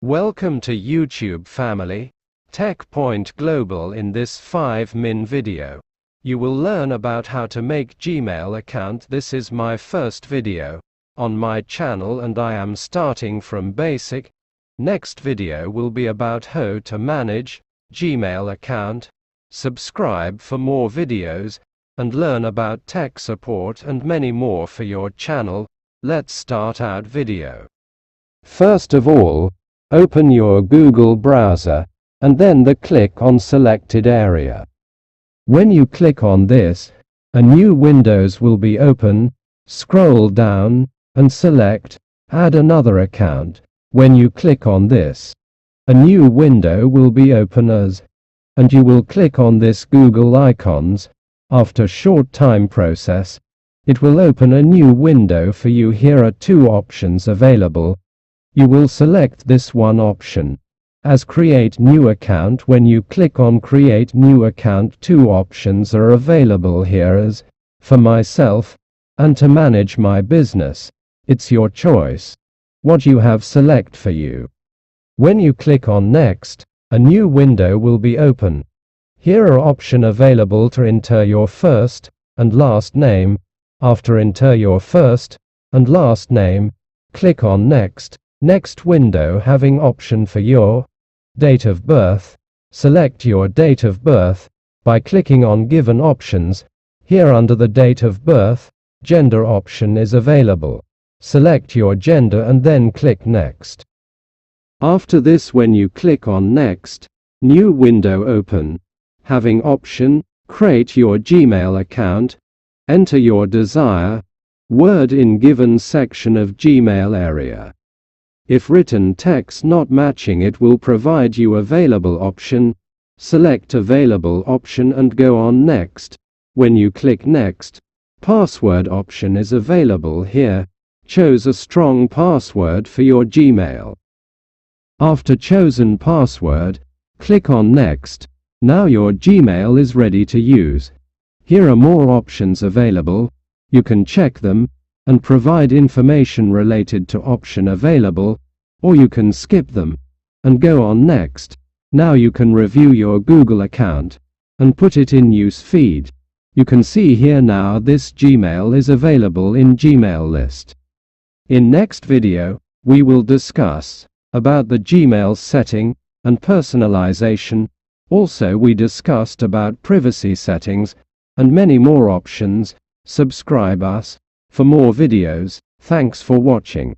Welcome to YouTube family, TechPoint Global. In this 5-min video, you will learn about how to make Gmail account. This is my first video on my channel and I am starting from basic. Next video will be about how to manage Gmail account. Subscribe for more videos and learn about tech support and many more for your channel. Let's start out video. First of all, open your Google browser, and then click on selected area. When you click on this, a new window will be open. Scroll down, and select, Add another account. When you click on this, a new window will be open and you will click on this Google icons. After short time process, it will open a new window for you. Here are two options available. You will select this one option as create new account. When you click on create new account, two options are available here as for myself and to manage my business. It's your choice what you have select for you. When you click on next, a new window will be open. Here are option available to enter your first and last name. After enter your first and last name, click on next. Next window having option for your date of birth. Select your date of birth by clicking on given options. Here under the date of birth, gender option is available. Select your gender and then click next. After this, when you click on next, new window open having option create your Gmail account. Enter your desired word in given section of Gmail area. If written text not matching, it will provide you available option. Select available option and go on next. When you click next, password option is available here. Choose a strong password for your Gmail. After chosen password, click on next. Now your Gmail is ready to use. Here are more options available. You can check them and provide information related to option available, or you can skip them and go on next. Now you can review your Google account and put it in news feed. You can see here now this Gmail is available in Gmail list. In next video, we will discuss about the Gmail setting and personalization. Also we discussed about privacy settings and many more options. Subscribe us for more videos. Thanks for watching.